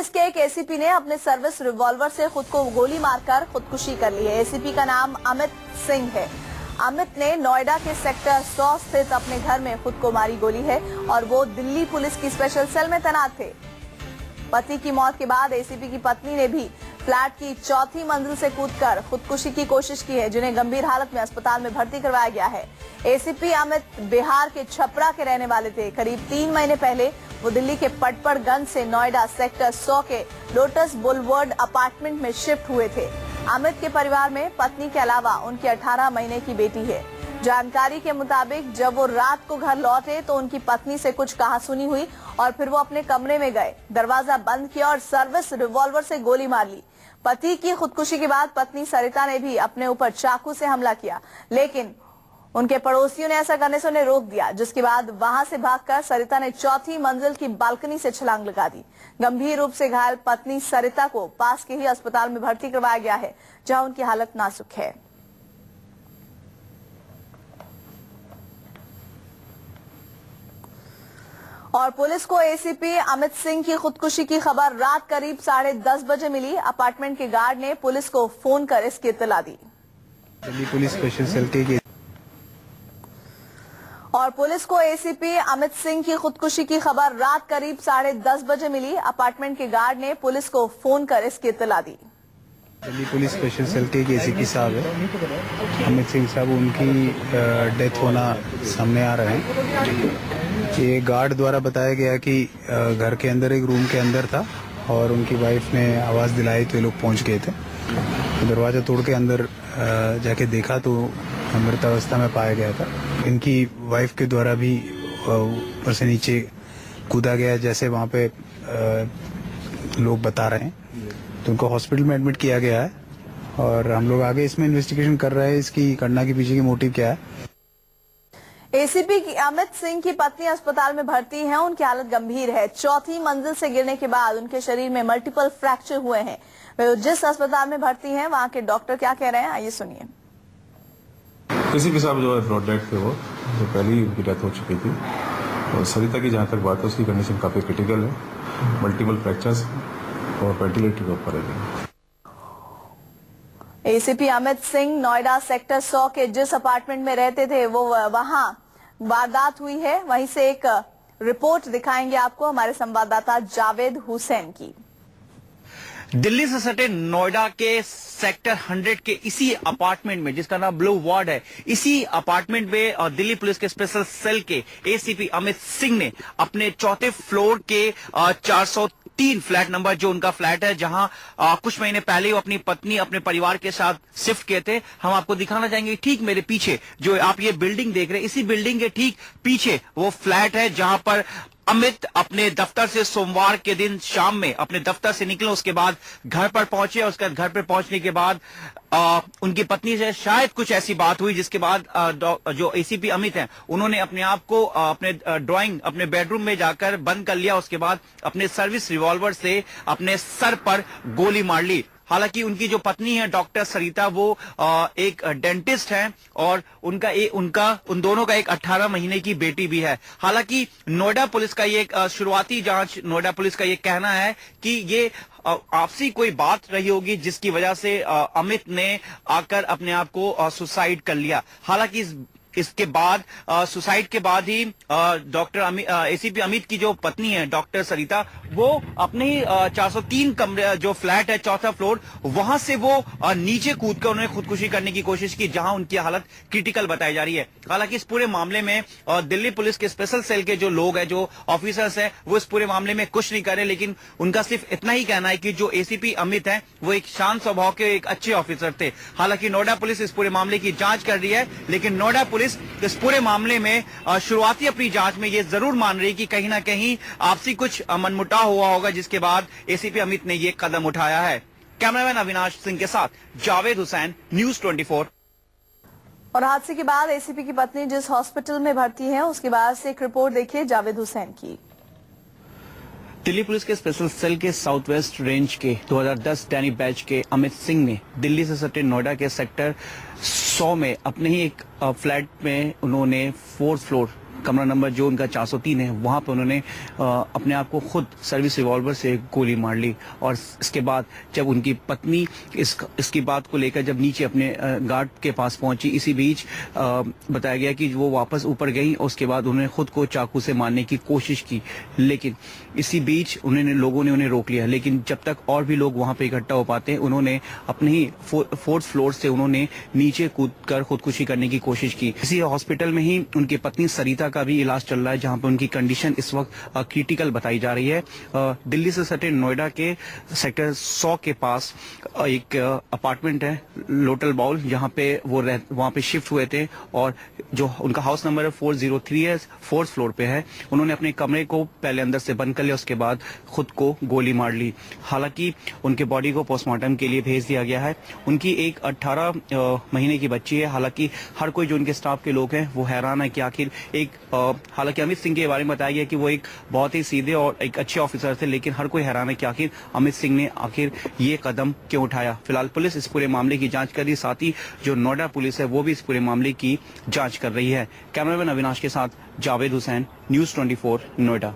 Police के एक ACP ने अपने सर्विस रिवॉल्वर से खुद को गोली मारकर खुदकुशी कर ली है। एसीपी का नाम अमित सिंह है। अमित ने नोएडा के सेक्टर 100 स्थित अपने घर में खुद को मारी गोली है और वो दिल्ली पुलिस की स्पेशल सेल में तैनात थे। पति की मौत के बाद एसीपी की पत्नी ने भी फ्लैट की चौथी मंजिल से कूदकर खुदकुशी की कोशिश की है, जिन्हें गंभीर हालत में अस्पताल में भर्ती करवाया गया है। एसीपी अमित बिहार के छपरा के रहने वाले थे। करीब 3 महीने पहले वो दिल्ली के पटपड़गंज से नोएडा सेक्टर 100 के लोटस बुलवर्ड अपार्टमेंट में शिफ्ट हुए थे। अमित के परिवार में पत्नी के अलावा उनकी 18 महीने की बेटी है। जानकारी के मुताबिक जब वो रात को घर लौटे तो उनकी पत्नी से कुछ कहासुनी हुई और फिर वो अपने कमरे में गए, दरवाजा बंद किया और सर्विस रिवॉल्वर से गोली मार ली। पति की खुदकुशी के बाद पत्नी सरिता ने भी अपने ऊपर चाकू से हमला किया, लेकिन उनके पड़ोसियों ने ऐसा करने से उन्हें रोक दिया, जिसके बाद वहां से भागकर सरिता ने चौथी मंजिल की बालकनी से छलांग लगा दी। गंभीर रूप से घायल पत्नी सरिता को पास के ही अस्पताल में भर्ती करवाया गया है, जहां उनकी हालत नाजुक है। और पुलिस को एसीपी अमित सिंह की खुदकुशी की खबर रात करीब 10:30 बजे मिली। अपार्टमेंट के गार्ड ने पुलिस को फोन कर इसकी इत्तला दी। दिल्ली पुलिस स्पेशल सेल के और पुलिस को एसीपी अमित सिंह की खुदकुशी की खबर रात करीब 10:30 बजे मिली। अपार्टमेंट के गार्ड ने पुलिस को फोन कर इसकी इत्तला दी। दिल्ली पुलिस स्पेशल सेल के एसीपी साहब है अमित सिंह साहब, उनकी डेथ होना सामने आ रहे हैं। ये गार्ड द्वारा बताया गया कि घर के अंदर एक रूम के अंदर था और उनकी वाइफ ने आवाज दिलाई तो ये लोग पहुंच गए थे। तो दरवाजा तोड़ के अंदर जाके देखा तो मृतावस्था में पाया गया था। इनकी वाइफ के द्वारा भी ऊपर से नीचे कूदा गया, जैसे वहाँ पे लोग बता रहे हैं। तो उनको हॉस्पिटल में एडमिट किया गया है और हम लोग आगे इसमें इन्वेस्टिगेशन कर रहे हैं, इसकी घटना के पीछे की मोटिव क्या है। एसीपी अमित सिंह की पत्नी अस्पताल में भर्ती हैं। उनकी हालत गंभीर है। चौथी मंजिल से गिरने के बाद उनके शरीर में मल्टीपल फ्रैक्चर हुए हैं। वे जिस अस्पताल में भर्ती हैं वहां के डॉक्टर क्या कह रहे हैं, आइए सुनिए। एसीपी साहब जो है ब्रॉड डेथ थे, वो जो पहले ही उनकी डेथ हो चुकी थी। और सरिता की जहाँ तक बात है, उसकी कंडीशन काफी क्रिटिकल है, मल्टीपल फ्रैक्चर्स और वेंटिलेटर के ऊपर है। एसीपी अमित सिंह नोएडा सेक्टर 100 के जिस अपार्टमेंट में रहते थे वो वहां वारदात हुई है। वहीं से एक रिपोर्ट दिखाएंगे आपको हमारे संवाददाता जावेद हुसैन की। दिल्ली से सटे नोएडा के सेक्टर 100 के इसी अपार्टमेंट में, जिसका नाम ब्लू वार्ड है, इसी अपार्टमेंट में दिल्ली पुलिस के स्पेशल सेल के एसीपी अमित सिंह ने अपने चौथे फ्लोर के 403 फ्लैट नंबर, जो उनका फ्लैट है, जहां कुछ महीने पहले वो अपनी पत्नी अपने परिवार के साथ शिफ्ट किए थे। हम आपको दिखाना चाहेंगे ठीक मेरे पीछे जो आप ये बिल्डिंग देख रहे हैं, इसी बिल्डिंग के ठीक पीछे वो फ्लैट है जहां पर अमित अपने दफ्तर से सोमवार के दिन शाम में अपने दफ्तर से निकले, उसके बाद घर पर पहुंचे। उसके घर पर पहुंचने के बाद उनकी पत्नी से शायद कुछ ऐसी बात हुई, जिसके बाद जो एसीपी अमित हैं उन्होंने अपने आप को अपने ड्राइंग अपने बेडरूम में जाकर बंद कर लिया। उसके बाद अपने सर्विस रिवॉल्वर से अपने सर पर गोली मार ली। हालांकि उनकी जो पत्नी है डॉक्टर सरिता, वो एक डेंटिस्ट हैं और उन दोनों का एक 18 महीने की बेटी भी है। हालांकि नोएडा पुलिस का ये शुरुआती जांच, नोएडा पुलिस का ये कहना है कि ये आपसी कोई बात रही होगी जिसकी वजह से अमित ने आकर अपने आप को सुसाइड कर लिया। हालांकि इसके बाद सुसाइड के बाद ही डॉक्टर एसीपी अमित की जो पत्नी है डॉक्टर सरिता, वो अपने ही 403 कमरे जो फ्लैट है, चौथा फ्लोर, वहां से वो नीचे कूदकर उन्होंने खुदकुशी करने की कोशिश की, जहां उनकी हालत क्रिटिकल बताई जा रही है। हालांकि इस पूरे मामले में दिल्ली पुलिस के स्पेशल सेल के जो लोग हैं, जो ऑफिसर्स हैं, वो इस पूरे मामले में कुछ नहीं कर रहे, लेकिन उनका सिर्फ इतना ही कहना है कि जो एसीपी अमित हैं वो एक शांत स्वभाव के एक अच्छे ऑफिसर थे। हालांकि नोएडा पुलिस इस पूरे मामले की जांच कर रही है, लेकिन नोएडा पुलिस इस पूरे मामले में शुरुआती अपनी जांच में ये जरूर मान रही कि कहीं ना कहीं आपसी कुछ मनमुटाव हुआ होगा, जिसके बाद एसीपी अमित ने ये कदम उठाया है। कैमरामैन अविनाश सिंह के साथ जावेद हुसैन, न्यूज़ 24। और हादसे के बाद एसीपी की पत्नी जिस हॉस्पिटल में भर्ती है, उसके बाद से एक रिपोर्ट देखिए जावेद हुसैन की। दिल्ली पुलिस के स्पेशल सेल के साउथ वेस्ट रेंज के 2010 डैनी बैच के अमित सिंह ने दिल्ली से सटे नोएडा के सेक्टर 100 में अपने ही एक फ्लैट में उन्होंने 4th फ्लोर कमरा नंबर जो उनका 403 है, वहां पे उन्होंने अपने आप को खुद सर्विस रिवॉल्वर से गोली मार ली। और इसके बाद जब उनकी पत्नी इसकी बात को लेकर जब नीचे अपने गार्ड के पास पहुंची, इसी बीच बताया गया कि वो वापस ऊपर गई और उसके बाद उन्होंने खुद को चाकू से मारने की कोशिश की, लेकिन इसी बीच लोगों ने उन्हें रोक लिया। लेकिन जब तक और भी लोग वहां पे इकट्ठा हो पाते हैं, उन्होंने अपने ही 4th फ्लोर से उन्होंने नीचे कूदकर खुदकुशी करने की कोशिश की। इसी हॉस्पिटल में ही उनकी पत्नी सरिता का भी इलाज चल रहा है, जहां पर उनकी कंडीशन इस वक्त क्रिटिकल बताई जा रही है। दिल्ली से सटे नोएडा के सेक्टर 100 के पास एक अपार्टमेंट है लोटल बाउल, जहां पे वो वहां पे शिफ्ट हुए थे और जो उनका हाउस नंबर है 403 है, 4th फ्लोर पे है। उन्होंने अपने कमरे को पहले अंदर से बंद कर लिया, उसके बाद खुद को गोली मार ली। हालांकि उनके बॉडी को पोस्टमार्टम के लिए भेज दिया गया है। उनकी एक 18 महीने की बच्ची है। हालांकि हर कोई जो उनके स्टाफ के लोग हैं वो हैरान है कि आखिर हालांकि अमित सिंह के बारे में बताया गया कि वो एक बहुत ही सीधे और एक अच्छे ऑफिसर थे, लेकिन हर कोई हैरान है कि आखिर अमित सिंह ने आखिर ये कदम क्यों उठाया। फिलहाल पुलिस इस पूरे मामले की जांच कर रही है, साथ ही जो नोएडा पुलिस है वो भी इस पूरे मामले की जांच कर रही है। कैमरामैन अविनाश के साथ जावेद हुसैन, न्यूज़ 24 नोएडा।